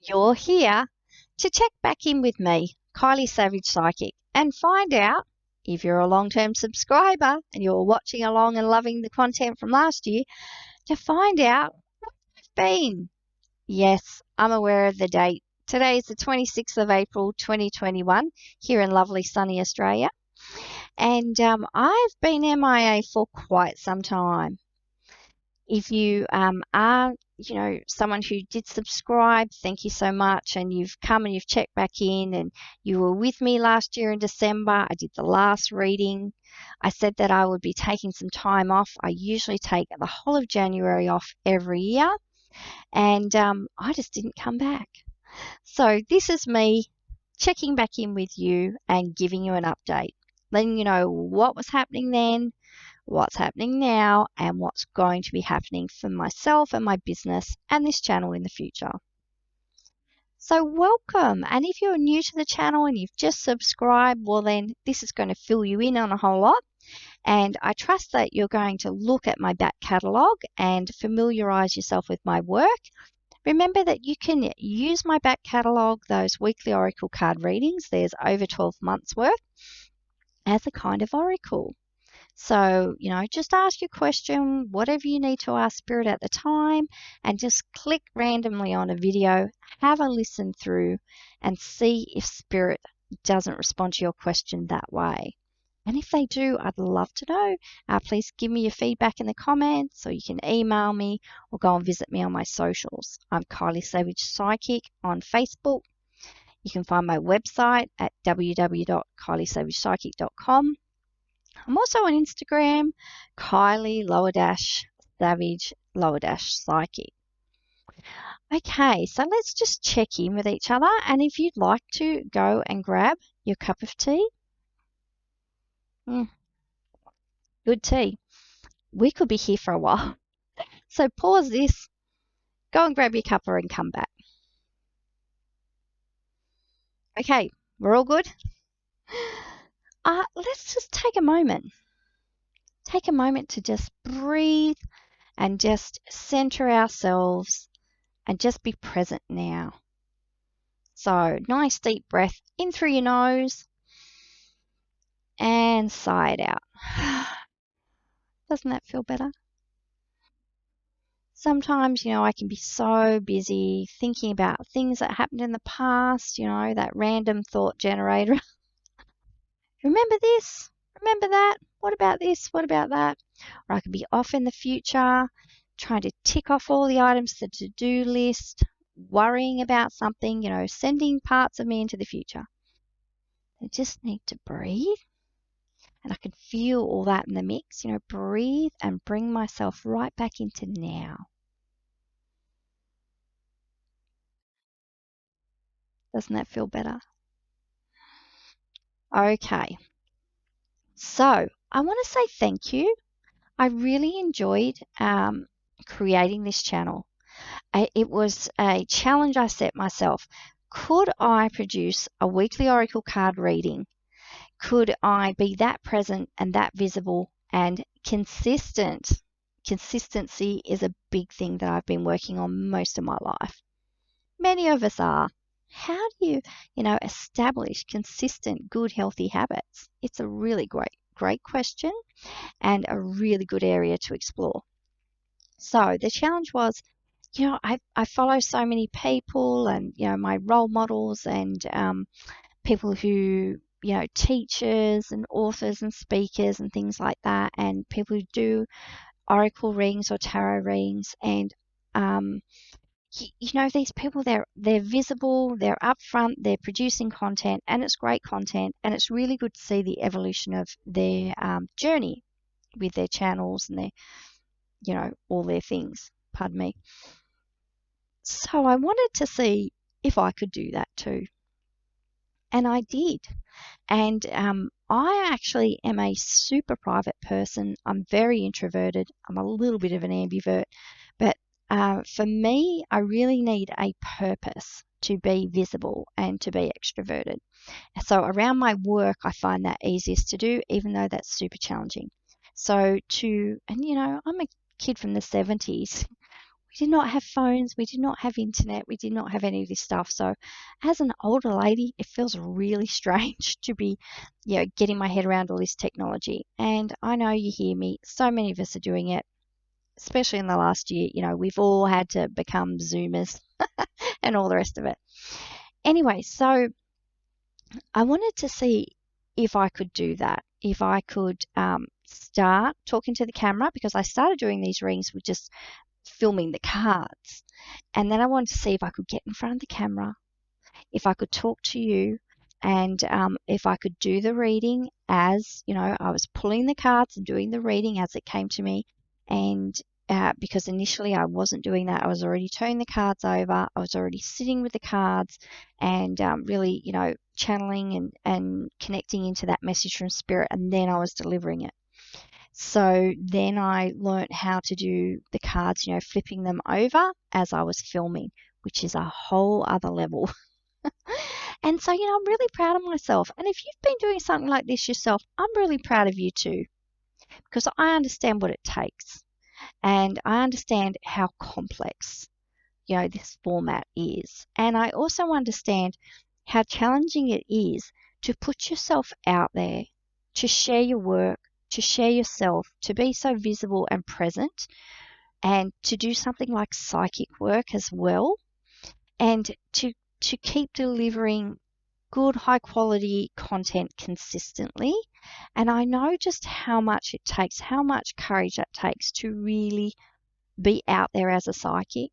You're here to check back in with me, Kylie Savage Psychic, and find out if you're a long-term subscriber and you're watching along and loving the content from last year, to find out what it's been. Yes, I'm aware of the date. Today is the 26th of April 2021 here in lovely sunny Australia. And I've been MIA for quite some time. If you are, someone who did subscribe, thank you so much. And you've come and you've checked back in and you were with me last year in December. I did the last reading. I said that I would be taking some time off. I usually take the whole of January off every year. And I just didn't come back. So this is me checking back in with you and giving you an update, letting you know what was happening then, what's happening now, and what's going to be happening for myself and my business and this channel in the future. So welcome, and if you're new to the channel and you've just subscribed, well then this is going to fill you in on a whole lot, and I trust that you're going to look at my back catalogue and familiarise yourself with my work. Remember that you can use my back catalogue, those weekly oracle card readings, there's over 12 months worth, as a kind of oracle. So, just ask your question, whatever you need to ask Spirit at the time, and just click randomly on a video, have a listen through, and see if Spirit doesn't respond to your question that way. And if they do, I'd love to know. Please give me your feedback in the comments, or you can email me or go and visit me on my socials. I'm Kylie Savage Psychic on Facebook. You can find my website at www.kyliesavagepsychic.com. I'm also on Instagram, Kylie_Savage_Psychic. Okay, so let's just check in with each other. And if you'd like to go and grab your cup of tea, good tea. We could be here for a while. So pause this, go and grab your cuppa and come back. Okay, we're all good? Let's just take a moment. Take a moment to just breathe and just center ourselves and just be present now. So nice deep breath in through your nose and sigh it out. Doesn't that feel better? Sometimes, I can be so busy thinking about things that happened in the past, that random thought generator. Remember this? Remember that? What about this? What about that? Or I could be off in the future, trying to tick off all the items to the to-do list, worrying about something, sending parts of me into the future. I just need to breathe. And I can feel all that in the mix, breathe and bring myself right back into now. Doesn't that feel better? Okay. So I want to say thank you. I really enjoyed creating this channel. It was a challenge I set myself. Could I produce a weekly oracle card reading? Could I be that present and that visible and consistent? Consistency is a big thing that I've been working on most of my life. Many of us are. How do you, establish consistent, good, healthy habits? It's a really great question and a really good area to explore. So the challenge was, I follow so many people and, my role models and people who, teachers and authors and speakers and things like that, and people who do oracle readings or tarot readings. And, these people, they're visible, they're upfront, they're producing content, and it's great content. And it's really good to see the evolution of their journey with their channels and their, all their things. Pardon me. So I wanted to see if I could do that too. And I did. And I actually am a super private person. I'm very introverted. I'm a little bit of an ambivert. But for me, I really need a purpose to be visible and to be extroverted. So around my work, I find that easiest to do, even though that's super challenging. So I'm a kid from the 70s. We did not have phones, we did not have internet, we did not have any of this stuff. So as an older lady, it feels really strange to be, getting my head around all this technology. And I know you hear me, so many of us are doing it, especially in the last year. We've all had to become Zoomers and all the rest of it. Anyway, so I wanted to see if I could do that, if I could start talking to the camera, because I started doing these readings with just filming the cards. And then I wanted to see if I could get in front of the camera, if I could talk to you, and if I could do the reading as, I was pulling the cards and doing the reading as it came to me. And because initially I wasn't doing that, I was already turning the cards over, I was already sitting with the cards and really, channeling and connecting into that message from spirit, and then I was delivering it. So then I learned how to do the cards, flipping them over as I was filming, which is a whole other level. And so, I'm really proud of myself. And if you've been doing something like this yourself, I'm really proud of you too, because I understand what it takes. And I understand how complex, this format is. And I also understand how challenging it is to put yourself out there, to share your work, to share yourself, to be so visible and present, and to do something like psychic work as well, and to keep delivering good, high quality content consistently. And I know just how much it takes, how much courage it takes to really be out there as a psychic,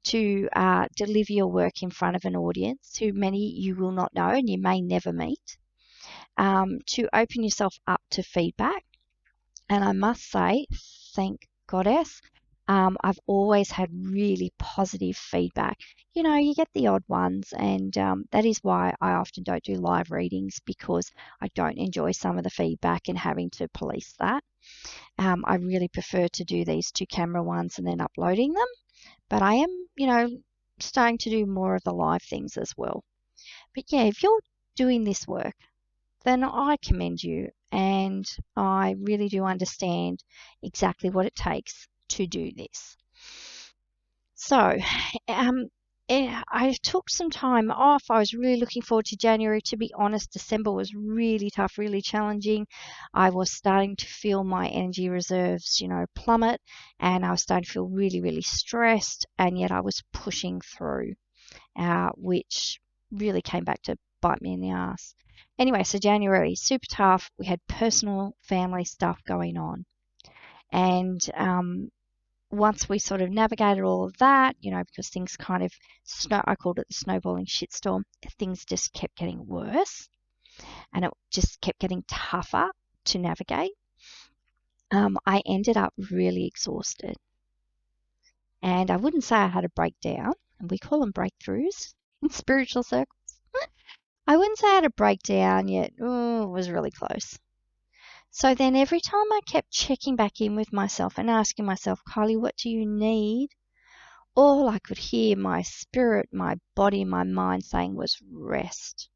to deliver your work in front of an audience who many you will not know and you may never meet, to open yourself up to feedback. And I must say, thank Goddess, I've always had really positive feedback. You get the odd ones, and that is why I often don't do live readings, because I don't enjoy some of the feedback and having to police that. I really prefer to do these 2-camera ones and then uploading them. But I am, starting to do more of the live things as well. But yeah, if you're doing this work, then I commend you, and I really do understand exactly what it takes to do this. So, I took some time off. I was really looking forward to January. To be honest, December was really tough, really challenging. I was starting to feel my energy reserves, plummet, and I was starting to feel really, really stressed, and yet I was pushing through, which really came back to bite me in the ass. Anyway, so January, super tough. We had personal family stuff going on. And once we sort of navigated all of that, because things kind of, I called it the snowballing shitstorm, things just kept getting worse. And it just kept getting tougher to navigate. I ended up really exhausted. And I wouldn't say I had a breakdown, and we call them breakthroughs in spiritual circles. I wouldn't say I had a breakdown yet. Oh, it was really close. So then every time I kept checking back in with myself and asking myself, Kylie, what do you need? All I could hear my spirit, my body, my mind saying was rest.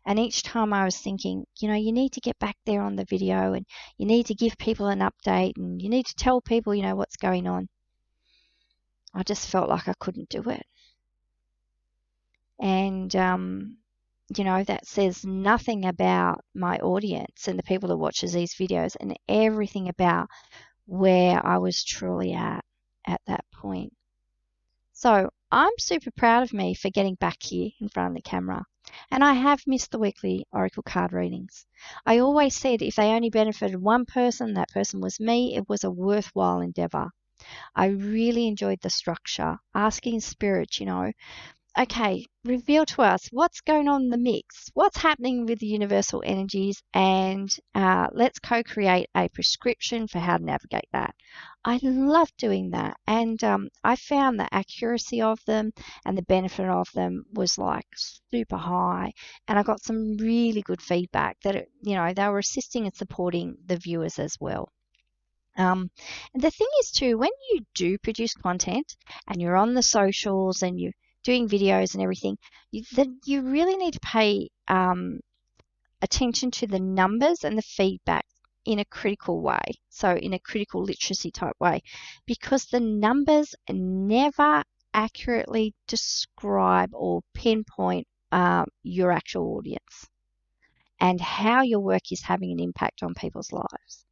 And each time I was thinking, you need to get back there on the video, and you need to give people an update, and you need to tell people, what's going on. I just felt like I couldn't do it. And, that says nothing about my audience and the people that watches these videos, and everything about where I was truly at that point. So I'm super proud of me for getting back here in front of the camera. And I have missed the weekly Oracle card readings. I always said if they only benefited one person, that person was me. It was a worthwhile endeavor. I really enjoyed the structure, asking spirit, okay, reveal to us what's going on in the mix, what's happening with the universal energies, and let's co-create a prescription for how to navigate that. I love doing that, and I found the accuracy of them and the benefit of them was like super high, and I got some really good feedback that, they were assisting and supporting the viewers as well. And the thing is too, when you do produce content and you're on the socials and you're doing videos and everything, you really need to pay attention to the numbers and the feedback in a critical way, so in a critical literacy type way, because the numbers never accurately describe or pinpoint your actual audience and how your work is having an impact on people's lives.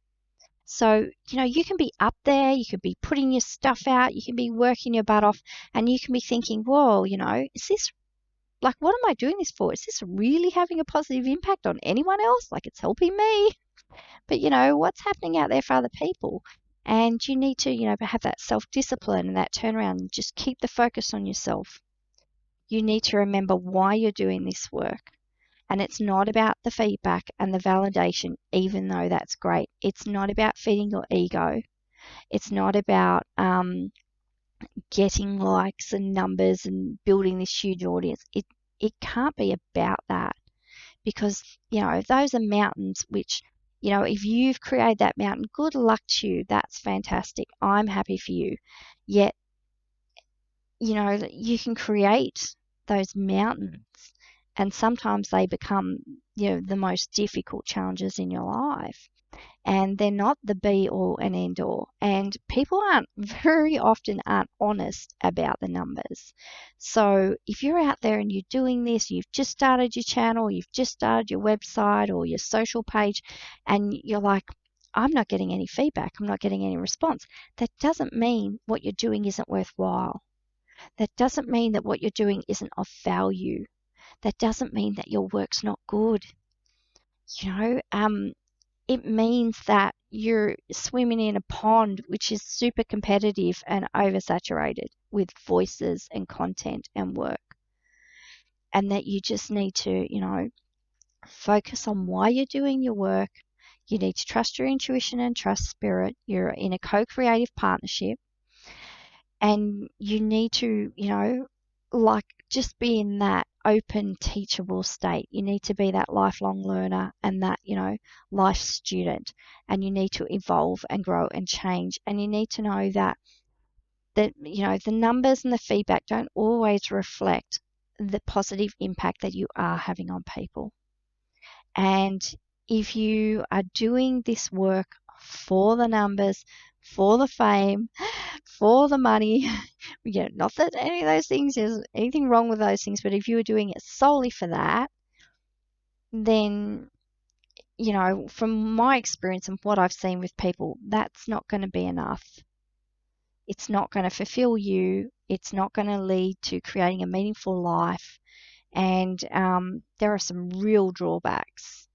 So, you can be up there, you can be putting your stuff out, you can be working your butt off, and you can be thinking, whoa, is this, like, what am I doing this for? Is this really having a positive impact on anyone else? Like, it's helping me. But, what's happening out there for other people? And you need to, have that self-discipline and that turnaround and just keep the focus on yourself. You need to remember why you're doing this work. And it's not about the feedback and the validation, even though that's great. It's not about feeding your ego. It's not about getting likes and numbers and building this huge audience. It can't be about that, because, those are mountains which, if you've created that mountain, good luck to you. That's fantastic. I'm happy for you. Yet, you can create those mountains, and sometimes they become, the most difficult challenges in your life. And they're not the be all and end all. And people very often aren't honest about the numbers. So if you're out there and you're doing this, you've just started your channel, you've just started your website or your social page, and you're like, I'm not getting any feedback, I'm not getting any response. That doesn't mean what you're doing isn't worthwhile. That doesn't mean that what you're doing isn't of value. That doesn't mean that your work's not good. It means that you're swimming in a pond which is super competitive and oversaturated with voices and content and work. And that you just need to, focus on why you're doing your work. You need to trust your intuition and trust spirit. You're in a co-creative partnership. And you need to, just be in that open, teachable state. You need to be that lifelong learner and that, life student. And you need to evolve and grow and change. And you need to know that, the numbers and the feedback don't always reflect the positive impact that you are having on people. And if you are doing this work for the numbers, for the fame, for the money, not that any of those things is anything wrong with those things, but if you were doing it solely for that, then, from my experience and what I've seen with people, that's not going to be enough. It's not going to fulfill you. It's not going to lead to creating a meaningful life. And there are some real drawbacks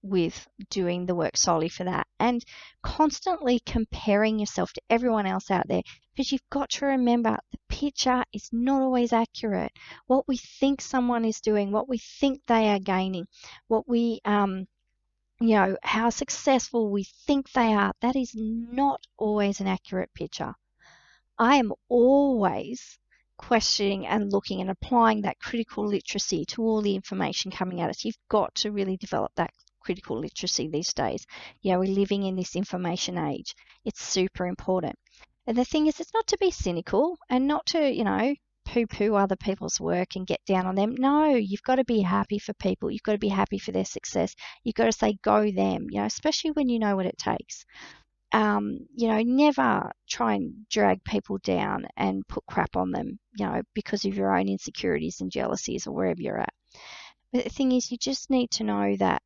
with doing the work solely for that, and constantly comparing yourself to everyone else out there, because you've got to remember the picture is not always accurate. What we think someone is doing, what we think they are gaining, what we how successful we think they are, that is not always an accurate picture. I am always questioning and looking and applying that critical literacy to all the information coming at us. You've got to really develop that critical literacy these days. We're living in this information age. It's super important. And the thing is, it's not to be cynical and not to, poo-poo other people's work and get down on them. No, you've got to be happy for people. You've got to be happy for their success. You've got to say, go them, especially when you know what it takes. Never try and drag people down and put crap on them, because of your own insecurities and jealousies or wherever you're at. But the thing is, you just need to know that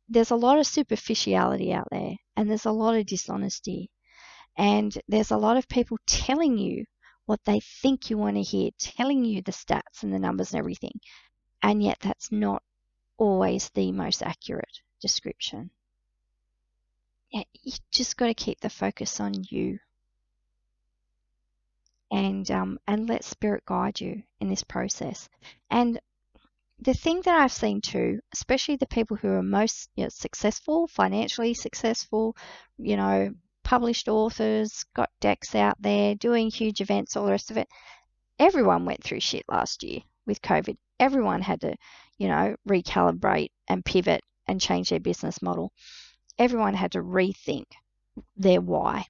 there's a lot of superficiality out there, and there's a lot of dishonesty, and there's a lot of people telling you what they think you want to hear, telling you the stats and the numbers and everything, and yet that's not always the most accurate description. You just got to keep the focus on you, and let spirit guide you in this process. And the thing that I've seen too, especially the people who are most successful, financially successful, published authors, got decks out there, doing huge events, all the rest of it. Everyone went through shit last year with COVID. Everyone had to, recalibrate and pivot and change their business model. Everyone had to rethink their why,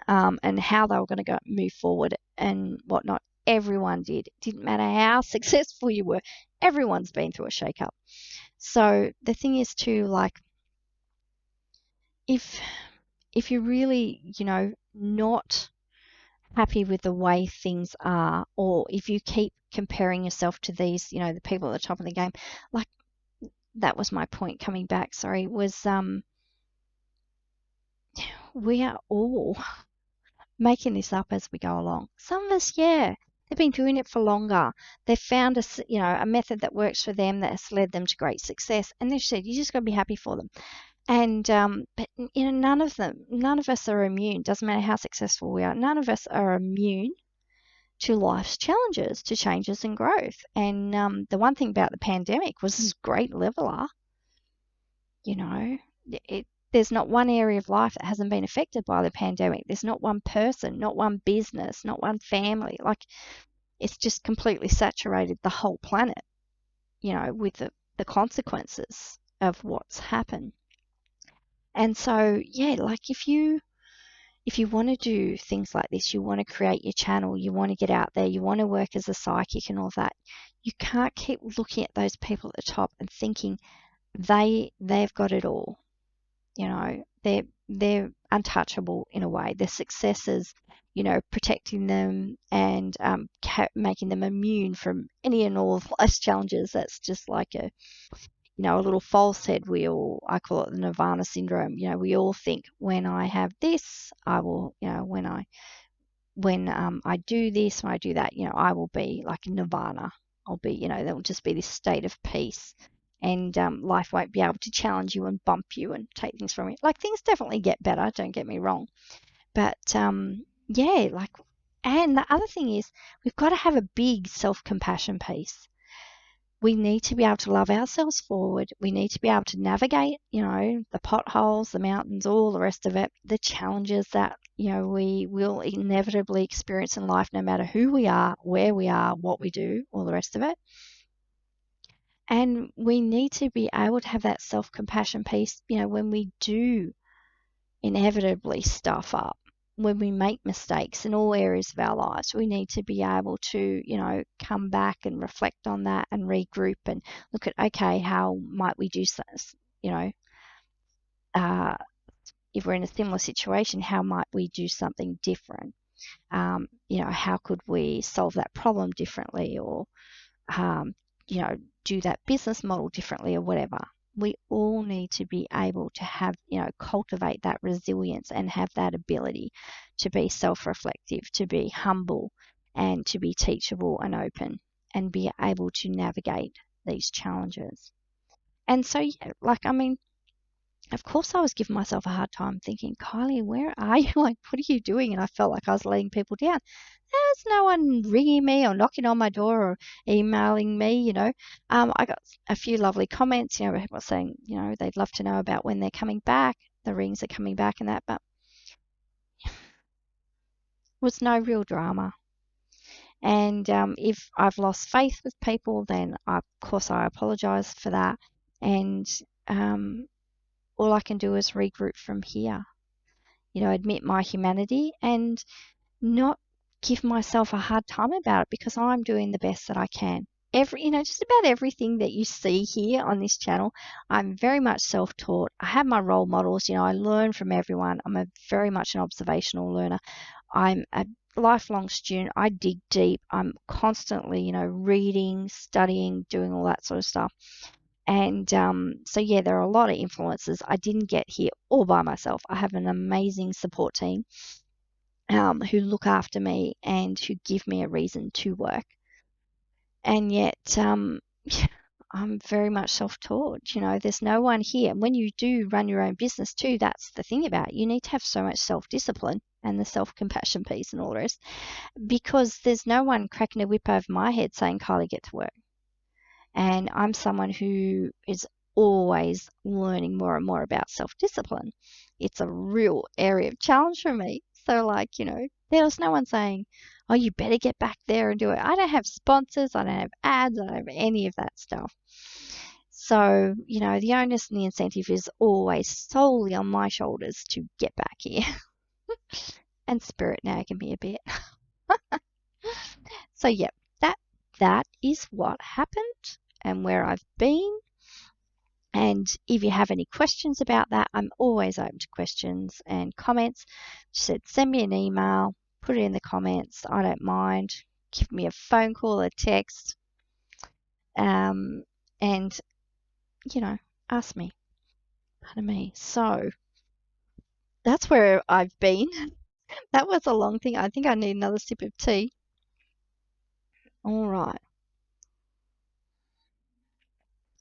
and how they were going to move forward and whatnot. Everyone did. It didn't matter how successful you were. Everyone's been through a shake-up. So the thing is too, if you're really, not happy with the way things are, or if you keep comparing yourself to these, the people at the top of the game, like that was my point coming back, sorry, was we are all making this up as we go along. Some of us, yeah, they've been doing it for longer. They've found a method that works for them that has led them to great success, and they've said you just got to be happy for them. And but none of us are immune. Doesn't matter how successful we are. None of us are immune to life's challenges, to changes and growth. And the one thing about the pandemic was this great leveler. You know, there's not one area of life that hasn't been affected by the pandemic. There's not one person, not one business, not one family. Like it's just completely saturated the whole planet, with the consequences of what's happened. And so, yeah, like if you want to do things like this, you want to create your channel, you want to get out there, you want to work as a psychic and all that, you can't keep looking at those people at the top and thinking they've got it all. They're untouchable in a way. Their successes, protecting them and making them immune from any and all of life's challenges. That's just like a little false head. I call it the Nirvana syndrome. We all think when I have this, I will, when I do this, when I do that, I will be like Nirvana. I'll be, there will just be this state of peace. And life won't be able to challenge you and bump you and take things from you. Like things definitely get better, don't get me wrong. But yeah, and the other thing is we've got to have a big self-compassion piece. We need to be able to love ourselves forward. We need to be able to navigate, the potholes, the mountains, all the rest of it, the challenges that, we will inevitably experience in life, no matter who we are, where we are, what we do, all the rest of it. And we need to be able to have that self-compassion piece, when we do inevitably stuff up, when we make mistakes in all areas of our lives, we need to be able to, come back and reflect on that and regroup and look at, okay, how might we do this, if we're in a similar situation, how might we do something different? How could we solve that problem differently, or, do that business model differently, or whatever. We all need to be able to have, cultivate that resilience and have that ability to be self-reflective, to be humble, and to be teachable and open, and be able to navigate these challenges. And so, yeah, of course I was giving myself a hard time thinking, Kylie, where are you? Like, what are you doing? And I felt like I was letting people down. There's no one ringing me or knocking on my door or emailing me, I got a few lovely comments, people saying, they'd love to know about when they're coming back, the rings are coming back and that, but was no real drama. And if I've lost faith with people, then of course I apologize for that. And all I can do is regroup from here, admit my humanity and not give myself a hard time about it, because I'm doing the best that I can. Just about everything that you see here on this channel, I'm very much self-taught. I have my role models, I learn from everyone. I'm very much an observational learner. I'm a lifelong student. I dig deep. I'm constantly, reading, studying, doing all that sort of stuff. And so, yeah, there are a lot of influences. I didn't get here all by myself. I have an amazing support team who look after me and who give me a reason to work. And yet, I'm very much self-taught. There's no one here. And when you do run your own business too, that's the thing about it. You need to have so much self-discipline and the self-compassion piece and all the rest, because there's no one cracking a whip over my head saying, Kylie, get to work. And I'm someone who is always learning more and more about self-discipline. It's a real area of challenge for me. So, there was no one saying, oh, you better get back there and do it. I don't have sponsors. I don't have ads. I don't have any of that stuff. So, the onus and the incentive is always solely on my shoulders to get back here. And spirit nagging me a bit. So, yeah, that is what happened and where I've been. And if you have any questions about that, I'm always open to questions and comments. She said, send me an email, put it in the comments. I don't mind. Give me a phone call, a text, and, ask me. Pardon me. So that's where I've been. That was a long thing. I think I need another sip of tea. All right.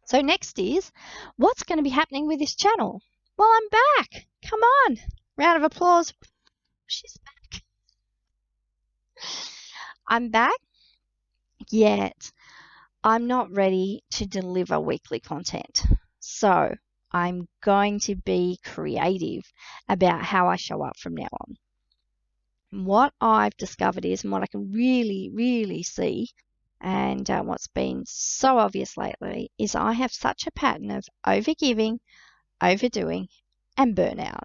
So next is, what's going to be happening with this channel? Well, I'm back. Come on. Round of applause. She's back. I'm back, yet I'm not ready to deliver weekly content. So I'm going to be creative about how I show up from now on. What I've discovered is, and what I can really, really see, and what's been so obvious lately, is I have such a pattern of overgiving, overdoing, and burnout.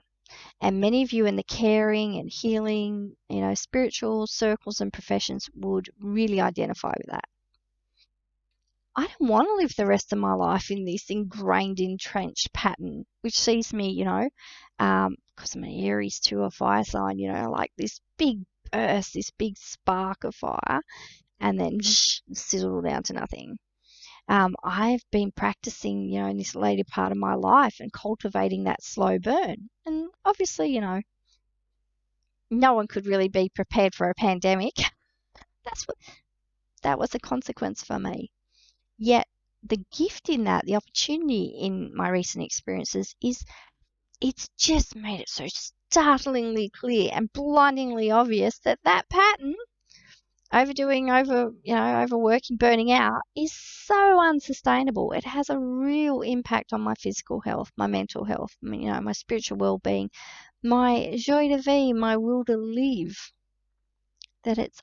And many of you in the caring and healing, spiritual circles and professions would really identify with that. I don't want to live the rest of my life in this ingrained, entrenched pattern, which sees me, because I'm an Aries too, a fire sign, like this big burst, this big spark of fire, and then sizzle down to nothing. I've been practicing, in this later part of my life and cultivating that slow burn. And obviously, no one could really be prepared for a pandemic. That was a consequence for me. Yet the gift in that, the opportunity in my recent experiences is it's just made it so startlingly clear and blindingly obvious that pattern, overdoing, overworking, burning out, is so unsustainable. It has a real impact on my physical health, my mental health, my spiritual well-being, my joie de vivre, my will to live, that it's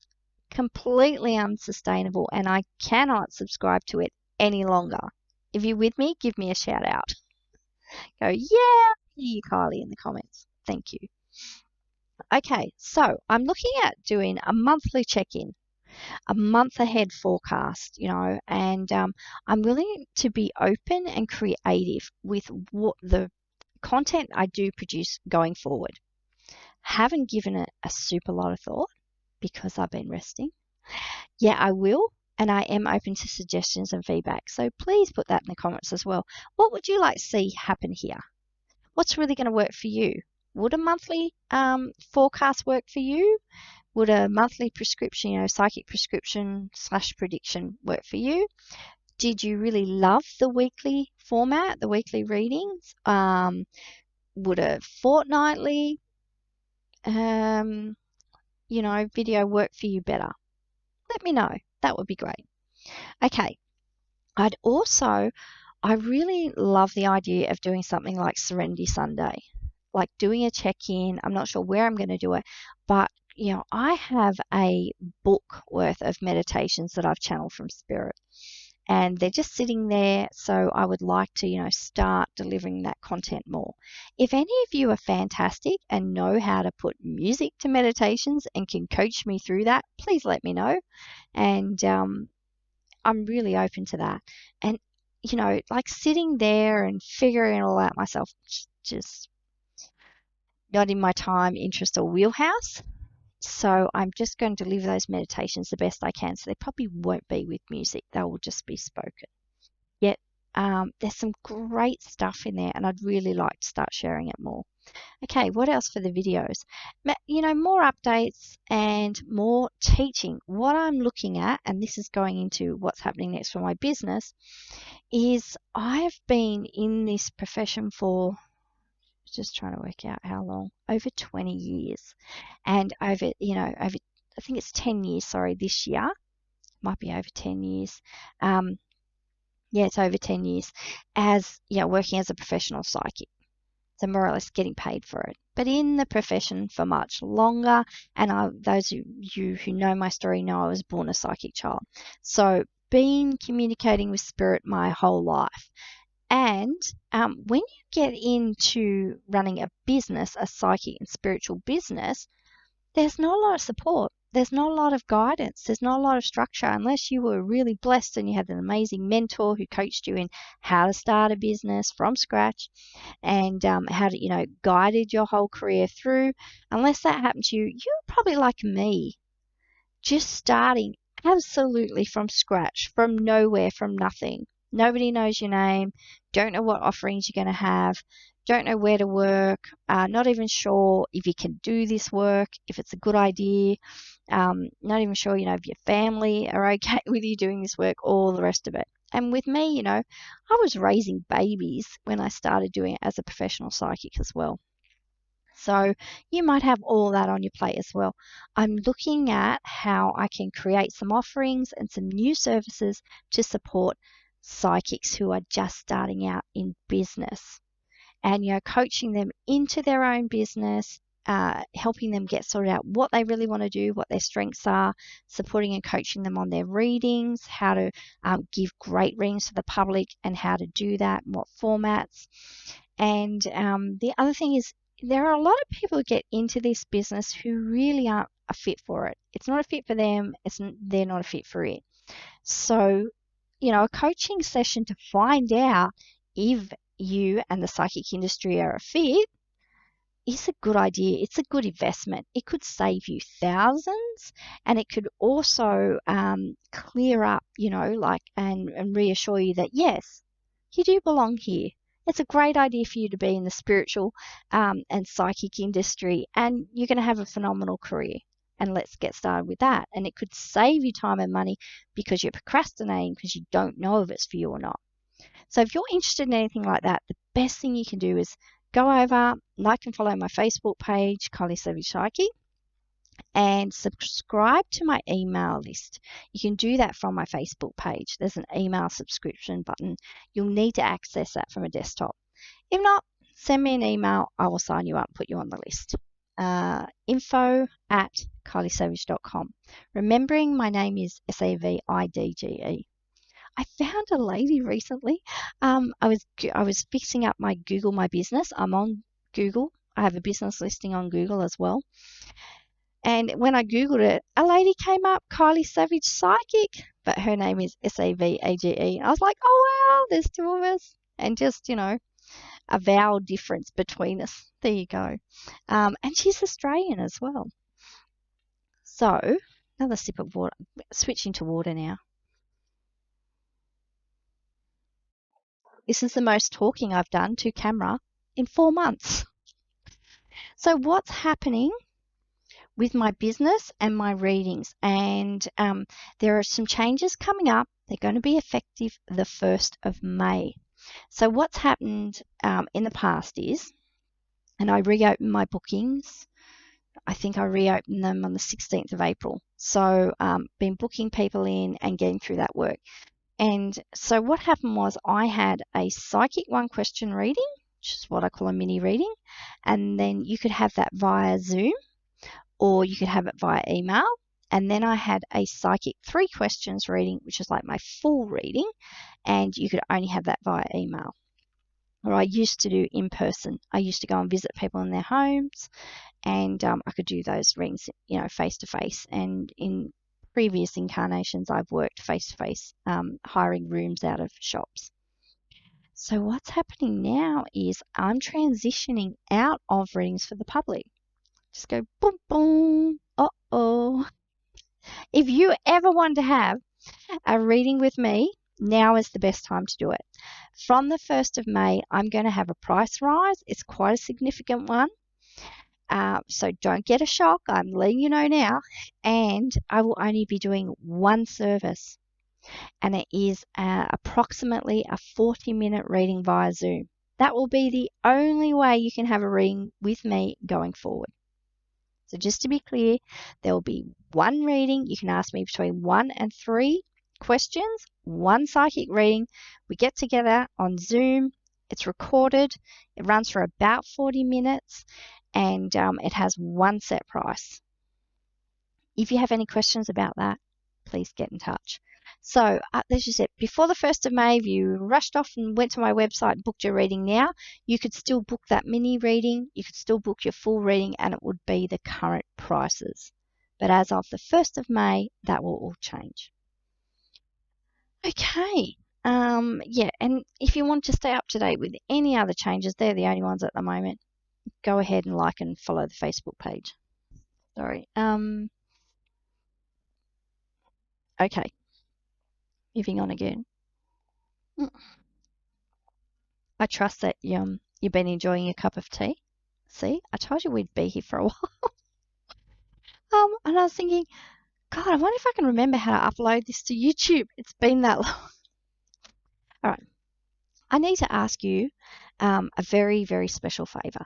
completely unsustainable and I cannot subscribe to it any longer. If you're with me, give me a shout out. Go, yeah, you, Kylie, in the comments. Thank you. Okay, so I'm looking at doing a monthly check-in, a month ahead forecast, and I'm willing to be open and creative with what the content I do produce going forward. Haven't given it a super lot of thought because I've been resting. Yeah, I will, and I am open to suggestions and feedback. So please put that in the comments as well. What would you like to see happen here? What's really going to work for you? Would a monthly forecast work for you? Would a monthly prescription, psychic prescription / prediction work for you? Did you really love the weekly format, the weekly readings? Would a fortnightly, video work for you better? Let me know. That would be great. Okay. I really love the idea of doing something like Serenity Sunday, like doing a check-in. I'm not sure where I'm going to do it, but I have a book worth of meditations that I've channeled from Spirit, and they're just sitting there. So I would like to, start delivering that content more. If any of you are fantastic and know how to put music to meditations and can coach me through that, please let me know. And I'm really open to that. And, like sitting there and figuring it all out myself, just not in my time, interest, or wheelhouse. So I'm just going to deliver those meditations the best I can. So they probably won't be with music. They will just be spoken. Yet there's some great stuff in there, and I'd really like to start sharing it more. Okay, what else for the videos? More updates and more teaching. What I'm looking at, and this is going into what's happening next for my business, is I've been in this profession for, just trying to work out how long, over 20 years. And over, I think it's 10 years, this year. Might be over 10 years. Yeah, it's over 10 years as, working as a professional psychic. So more or less getting paid for it, but in the profession for much longer. And those of you who know my story know I was born a psychic child. So been communicating with spirit my whole life. And when you get into running a business, a psychic and spiritual business, there's not a lot of support. there's not a lot of guidance. There's not a lot of structure unless you were really blessed and you had an amazing mentor who coached you in how to start a business from scratch and how to, guided your whole career through. Unless that happened to you, you're probably like me, just starting absolutely from scratch, from nowhere, from nothing. Nobody knows your name, don't know what offerings you're going to have, don't know where to work, not even sure if you can do this work, if it's a good idea, not even sure, if your family are okay with you doing this work, all the rest of it. And with me, I was raising babies when I started doing it as a professional psychic as well. So you might have all that on your plate as well. I'm looking at how I can create some offerings and some new services to support psychics who are just starting out in business and, coaching them into their own business, helping them get sorted out what they really want to do, what their strengths are, supporting and coaching them on their readings, how to give great readings to the public and how to do that, and what formats. And the other thing is, there are a lot of people who get into this business who really aren't a fit for it. It's not a fit for them. They're not a fit for it. So, a coaching session to find out if you and the psychic industry are a fit is a good idea. It's a good investment. It could save you thousands, and it could also clear up, and reassure you that, yes, you do belong here. It's a great idea for you to be in the spiritual and psychic industry, and you're going to have a phenomenal career. And let's get started with that. And it could save you time and money because you're procrastinating because you don't know if it's for you or not. So if you're interested in anything like that, the best thing you can do is go over, like and follow my Facebook page, Kylie Savage Psychic, and subscribe to my email list. You can do that from my Facebook page. There's an email subscription button. You'll need to access that from a desktop. If not, send me an email. I will sign you up, put you on the list. info@kyliesavage.com. Remembering my name is Savidge. I found a lady recently. I was fixing up my Google My Business. I'm on Google. I have a business listing on Google as well. And when I Googled it, a lady came up, Kylie Savage Psychic, but her name is Savage. I was like, oh, wow, there's two of us. And just, a vowel difference between us. There you go. And she's Australian as well. So, another sip of water. Switching to water now. This is the most talking I've done to camera in 4 months. So what's happening with my business and my readings? And there are some changes coming up. They're going to be effective the 1st of May. So what's happened in the past is, and I reopened my bookings. I think I reopened them on the 16th of April. So been booking people in and getting through that work. And so what happened was I had a psychic one question reading, which is what I call a mini reading. And then you could have that via Zoom or you could have it via email. And then I had a psychic 3 questions reading, which is like my full reading. And you could only have that via email. Or I used to do in person. I used to go and visit people in their homes and I could do those readings, face to face. And in previous incarnations, I've worked face-to-face, hiring rooms out of shops. So what's happening now is I'm transitioning out of readings for the public. Just go boom, boom, uh-oh. If you ever want to have a reading with me, now is the best time to do it. From the 1st of May, I'm going to have a price rise. It's quite a significant one. So don't get a shock. I'm letting you know now. And I will only be doing one service. And it is approximately a 40-minute reading via Zoom. That will be the only way you can have a reading with me going forward. So just to be clear, there will be one reading. You can ask me between 1 and 3 questions, one psychic reading. We get together on Zoom. It's recorded. It runs for about 40 minutes. And it has one set price. If you have any questions about that, please get in touch. So, as you said, before the 1st of May, if you rushed off and went to my website and booked your reading now, you could still book that mini reading. You could still book your full reading, and it would be the current prices. But as of the 1st of May, that will all change. Okay. Yeah, and if you want to stay up to date with any other changes, they're the only ones at the moment. Go ahead and like and follow the Facebook page. Sorry. Okay. Moving on again. I trust that you've been enjoying your cup of tea. See, I told you we'd be here for a while. And I was thinking, God, I wonder if I can remember how to upload this to YouTube. It's been that long. All right. I need to ask you a very, very special favor.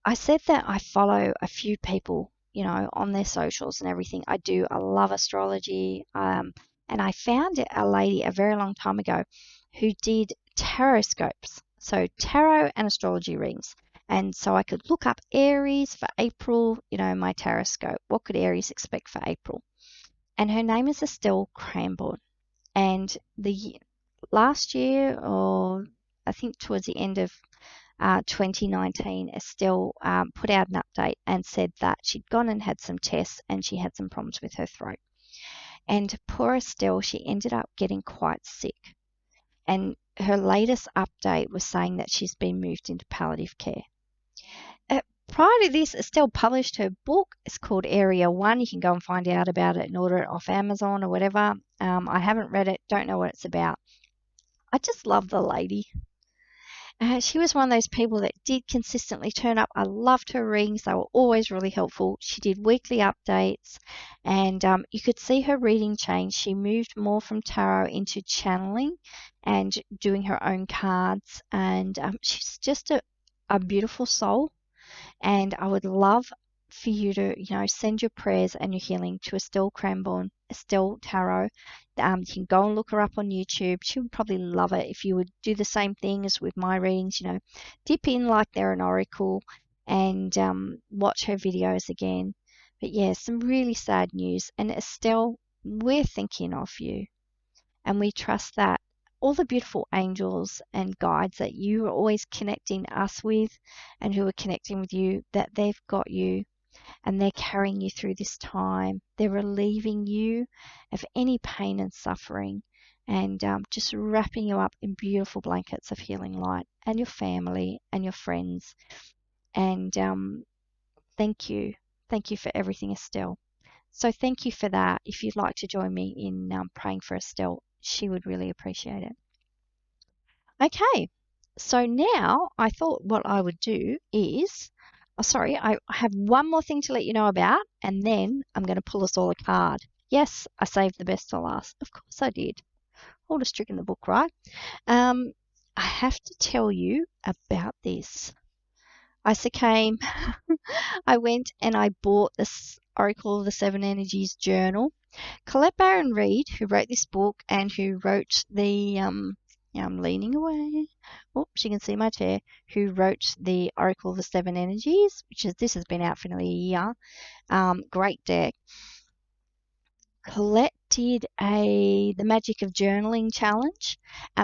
I said that I follow a few people, on their socials and everything. I love astrology. And I found a lady a very long time ago who did tarot scopes. So tarot and astrology readings. And so I could look up Aries for April, my tarot scope. What could Aries expect for April? And her name is Estelle Cranbourne. And last year, or I think towards the end of 2019, Estelle put out an update and said that she'd gone and had some tests and she had some problems with her throat. And poor Estelle, she ended up getting quite sick. And her latest update was saying that she's been moved into palliative care. Prior to this, Estelle published her book. It's called Area 1. You can go and find out about it and order it off Amazon or whatever. I haven't read it, don't know what it's about. I just love the lady. She was one of those people that did consistently turn up. I loved her readings. They were always really helpful. She did weekly updates, and you could see her reading change. She moved more from tarot into channeling and doing her own cards, and she's just a beautiful soul. And I would love for you to, send your prayers and your healing to Estelle Cranbourne, Estelle Tarot. You can go and look her up on YouTube. She would probably love it if you would do the same thing as with my readings, dip in like they're an oracle and watch her videos again. But yeah, some really sad news. And Estelle, we're thinking of you. And we trust that all the beautiful angels and guides that you are always connecting us with and who are connecting with you, that they've got you and they're carrying you through this time. They're relieving you of any pain and suffering and just wrapping you up in beautiful blankets of healing light, and your family and your friends. And thank you. Thank you for everything, Estelle. So thank you for that. If you'd like to join me in praying for Estelle, she would really appreciate it. Okay, so now I thought what I would do is, I have one more thing to let you know about, and then I'm going to pull us all a card. Yes, I saved the best to last. Of course I did. Oldest trick in the book, right? I have to tell you about this. I came, I went and I bought this Oracle of the Seven Energies journal. Colette Baron Reid, who wrote this book and who wrote the, I'm leaning away. Oops, you can see my chair. Who wrote the Oracle of the Seven Energies, this has been out for nearly a year. Great deck. Colette did the Magic of Journaling challenge.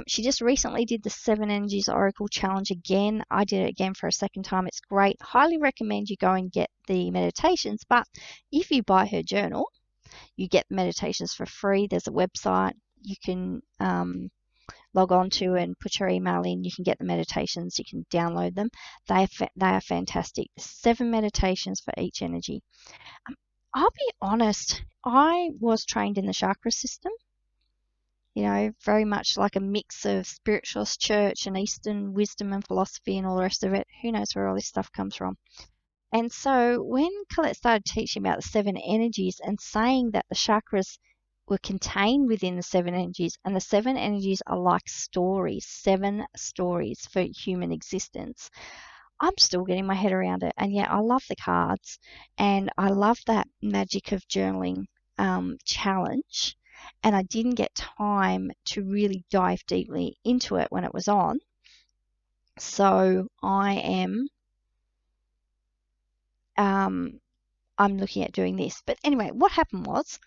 She just recently did the Seven Energies Oracle challenge again. I did it again for a second time. It's great. Highly recommend you go and get the meditations. But if you buy her journal, you get the meditations for free. There's a website you can log on to and put your email in. You can get the meditations. You can download them. They are fantastic. 7 meditations for each energy. I'll be honest, I was trained in the chakra system, very much like a mix of spiritualist church and Eastern wisdom and philosophy and all the rest of it. Who knows where all this stuff comes from? And so when Colette started teaching about the 7 energies and saying that the chakras were contained within the 7 energies, and the 7 energies are like stories, 7 stories for human existence, I'm still getting my head around it. And yeah, I love the cards, and I love that Magic of Journaling challenge, and I didn't get time to really dive deeply into it when it was on. So I'm looking at doing this. But anyway, what happened was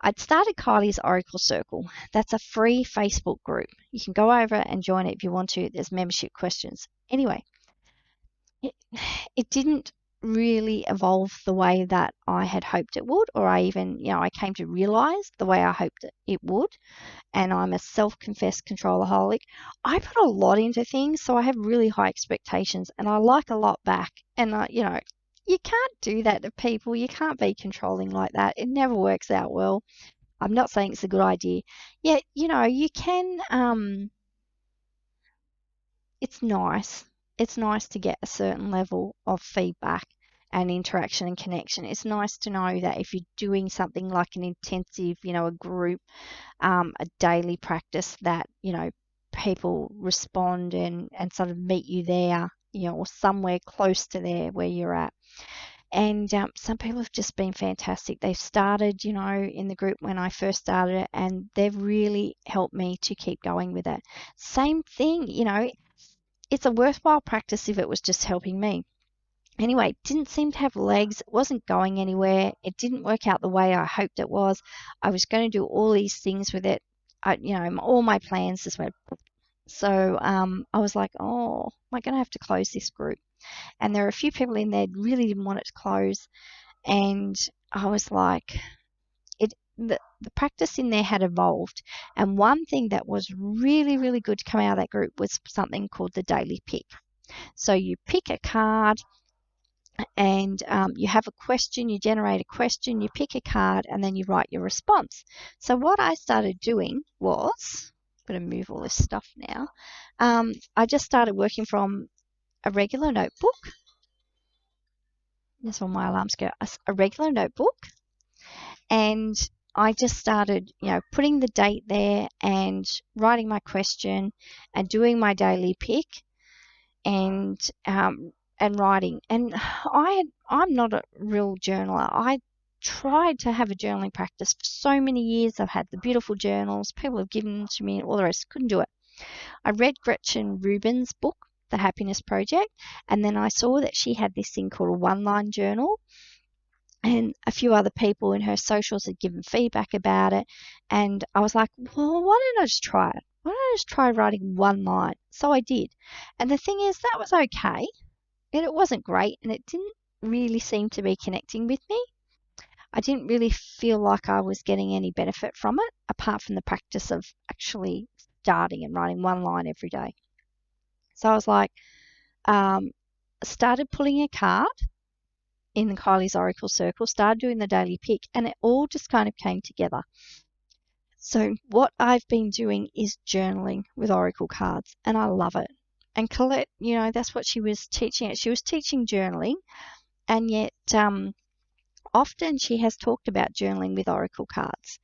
I'd started Kylie's Oracle Circle. That's a free Facebook group. You can go over and join it if you want to. There's membership questions. Anyway, it didn't really evolve the way that I had hoped it would, or I even, I came to realize the way I hoped it would. And I'm a self-confessed controlaholic. I put a lot into things, so I have really high expectations, and I like a lot back. And you can't do that to people. You can't be controlling like that. It never works out well. I'm not saying it's a good idea. Yet, you can. It's nice. It's nice to get a certain level of feedback and interaction and connection. It's nice to know that if you're doing something like an intensive, a group, a daily practice, that, people respond and sort of meet you there, or somewhere close to there where you're at. And some people have just been fantastic. They've started, in the group when I first started it, and they've really helped me to keep going with it. Same thing, it's a worthwhile practice if it was just helping me. Anyway, it didn't seem to have legs. It wasn't going anywhere. It didn't work out the way I hoped it was. I was going to do all these things with it. All my plans just went. So I was like, oh, am I going to have to close this group? And there are a few people in there who really didn't want it to close. And I was like, the practice in there had evolved. And one thing that was really, really good to come out of that group was something called the daily pick. So you pick a card, and you have a question, you generate a question, you pick a card, and then you write your response. So what I started doing was, I'm going to move all this stuff now. I just started working from a regular notebook. That's all my alarms go. A regular notebook. And I just started, putting the date there and writing my question and doing my daily pick and writing. And I'm not a real journaler. I tried to have a journaling practice for so many years. I've had the beautiful journals. People have given them to me and all the rest. Couldn't do it. I read Gretchen Rubin's book, The Happiness Project, and then I saw that she had this thing called a one-line journal. And a few other people in her socials had given feedback about it. And I was like, well, why don't I just try it? Why don't I just try writing one line? So I did. And the thing is, that was okay. And it wasn't great. And it didn't really seem to be connecting with me. I didn't really feel like I was getting any benefit from it, apart from the practice of actually starting and writing one line every day. So I was like, started pulling a card in the Kylie's Oracle Circle, started doing the daily pick, and it all just kind of came together. So what I've been doing is journaling with Oracle cards, and I love it. And Colette, that's what she was teaching. She was teaching journaling, and yet often she has talked about journaling with Oracle cards.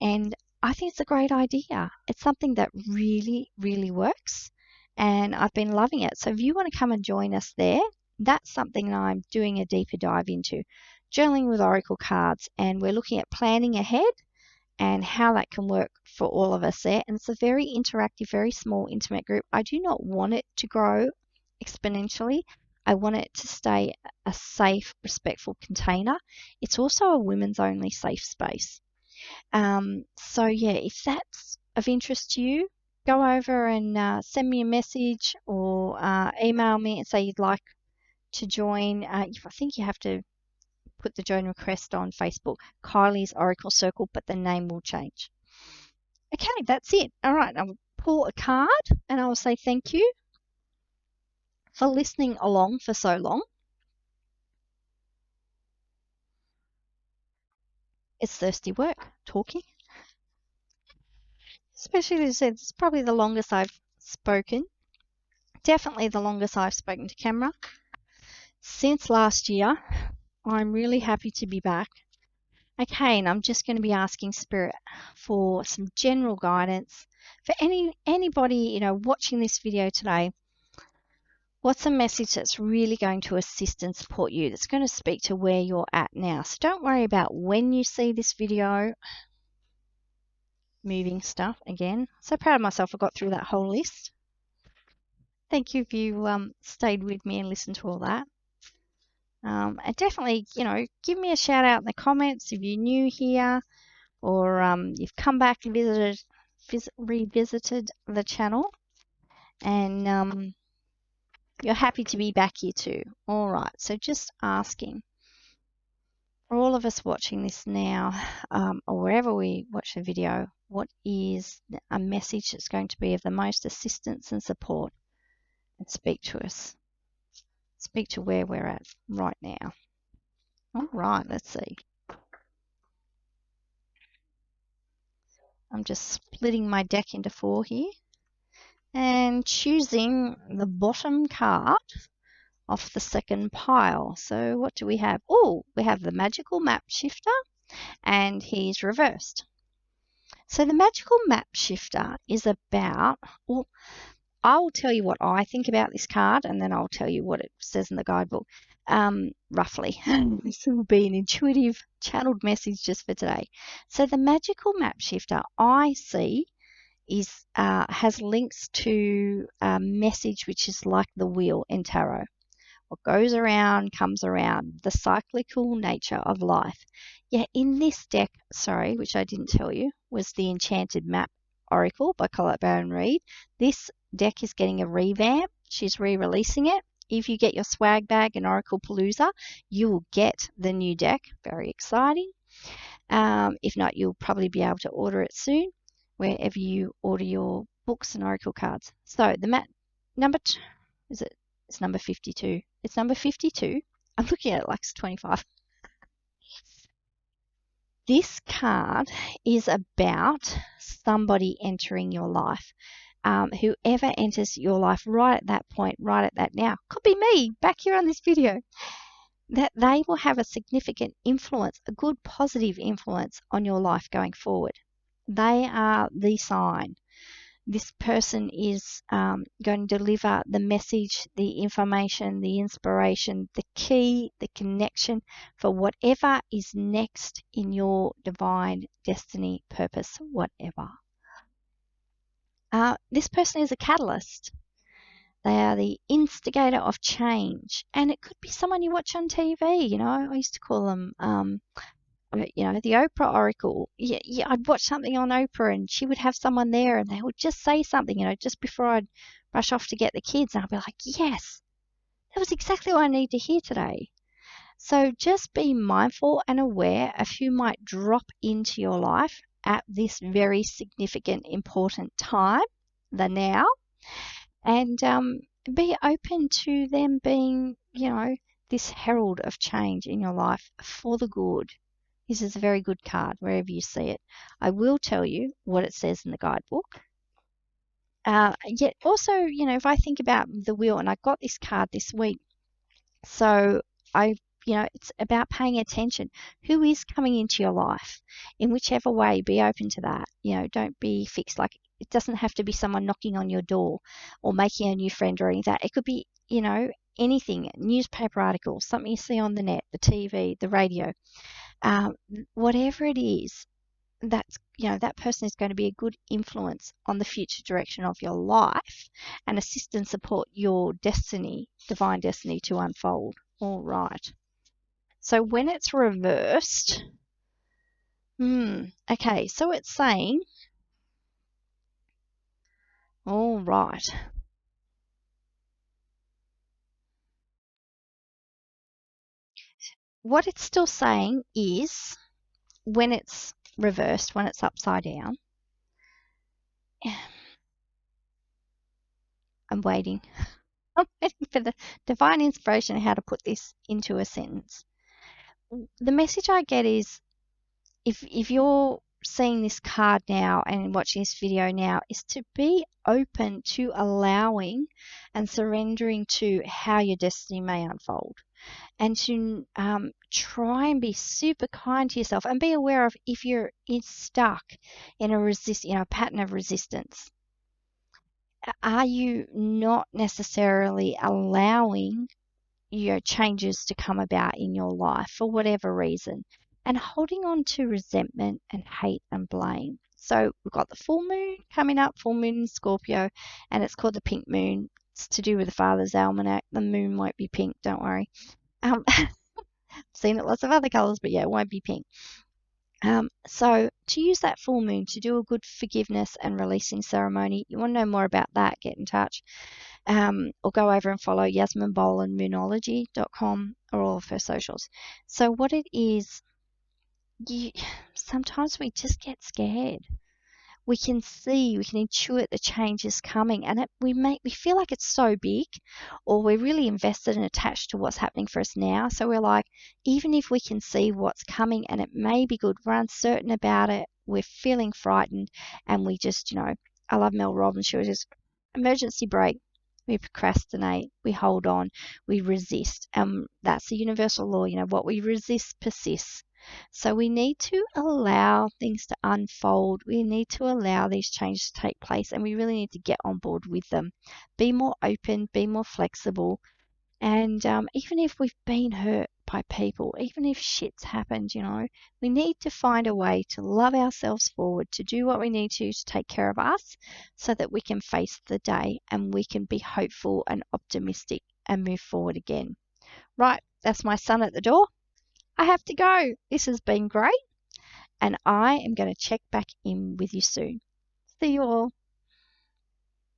And I think it's a great idea. It's something that really, really works, and I've been loving it. So if you want to come and join us there, that's something that I'm doing a deeper dive into, journaling with Oracle cards, and we're looking at planning ahead and how that can work for all of us there. And it's a very interactive, very small, intimate group. I do not want it to grow exponentially. I want it to stay a safe, respectful container. It's also a women's only safe space. So yeah, if that's of interest to you, go over and send me a message or email me and say you'd like to join. I think you have to put the join request on Facebook, Kylie's Oracle Circle, but the name will change. Okay, that's it. All right, I will pull a card and I will say thank you for listening along for so long. It's thirsty work, talking. Especially as I said, it's probably the longest I've spoken. Definitely the longest I've spoken to camera since last year. I'm really happy to be back. Okay, and I'm just going to be asking Spirit for some general guidance for anybody, watching this video today. What's a message that's really going to assist and support you, that's going to speak to where you're at now? So don't worry about when you see this video. Moving stuff again. So proud of myself, I got through that whole list. Thank you if you stayed with me and listened to all that. And definitely, give me a shout out in the comments if you're new here, or you've come back and revisited the channel. And You're happy to be back here too. All right. So just asking for all of us watching this now, or wherever we watch the video, what is a message that's going to be of the most assistance and support? And speak to us. Speak to where we're at right now. All right, let's see. I'm just splitting my deck into 4 here and choosing the bottom card off the second pile. So what do we have? Oh, we have the magical map shifter, and he's reversed. So the magical map shifter is about, well, I'll tell you what I think about this card, and then I'll tell you what it says in the guidebook, roughly. This will be an intuitive channeled message just for today. So the magical map shifter I see is has links to a message which is like the wheel in tarot. What goes around comes around, the cyclical nature of life. Yeah, in this deck, sorry, which I didn't tell you, was the Enchanted Map Oracle by Colette Baron Reid. This deck is getting a revamp. She's re-releasing it. If you get your swag bag and Oracle Palooza, you will get the new deck. Very exciting. If not, you'll probably be able to order it soon, wherever you order your books and Oracle cards. So the map number two, is it? It's number 52. It's number 52. I'm looking at it like it's 25. This card is about somebody entering your life. Whoever enters your life right at that point, right at that now, could be me back here on this video, that they will have a significant influence, a good positive influence on your life going forward. They are the sign. This person is going to deliver the message, the information, the inspiration, the key, the connection for whatever is next in your divine destiny, purpose, whatever. This person is a catalyst. They are the instigator of change. And it could be someone you watch on TV. You know, I used to call them the Oprah Oracle. Yeah, I'd watch something on Oprah and she would have someone there and they would just say something, just before I'd rush off to get the kids. And I'd be like, yes, that was exactly what I need to hear today. So just be mindful and aware of who might drop into your life at this very significant, important time, the now, and be open to them being, this herald of change in your life for the good. This is a very good card wherever you see it. I will tell you what it says in the guidebook. Yet also, if I think about the wheel, and I got this card this week, so it's about paying attention. Who is coming into your life? In whichever way, be open to that. Don't be fixed. Like, it doesn't have to be someone knocking on your door or making a new friend or anything like that. It could be, anything, newspaper articles, something you see on the net, the TV, the radio. Whatever it is, that person is going to be a good influence on the future direction of your life and assist and support your destiny, divine destiny, to unfold. All right. So when it's reversed, okay, so it's saying, all right. What it's still saying is, when it's reversed, when it's upside down, I'm waiting. I'm waiting for the divine inspiration of how to put this into a sentence. The message I get is, if you're seeing this card now and watching this video now, is to be open to allowing and surrendering to how your destiny may unfold, and to try and be super kind to yourself and be aware of if you're stuck in a pattern of resistance. Are you not necessarily allowing your changes to come about in your life for whatever reason, and holding on to resentment and hate and blame? So we've got the full moon coming up, full moon in Scorpio, and it's called the pink moon. It's to do with the Father's Almanac. The moon won't be pink, don't worry. I've seen it lots of other colors, but yeah, it won't be pink. So to use that full moon to do a good forgiveness and releasing ceremony, you want to know more about that, get in touch. or go over and follow yasminbolandmoonology.com or all of her socials. So what it is, sometimes we just get scared. We can intuit the change is coming, and we feel like it's so big, or we're really invested and attached to what's happening for us now. So we're like, even if we can see what's coming and it may be good, we're uncertain about it, we're feeling frightened, and we just, I love Mel Robbins. She was just emergency brake. We procrastinate, we hold on, we resist. That's the universal law, what we resist persists. So we need to allow things to unfold. We need to allow these changes to take place, and we really need to get on board with them. Be more open, be more flexible. And even if we've been hurt by people, even if shit's happened, we need to find a way to love ourselves forward, to do what we need to take care of us so that we can face the day and we can be hopeful and optimistic and move forward again. Right, that's my son at the door. I have to go. This has been great, and I am going to check back in with you soon. See you all.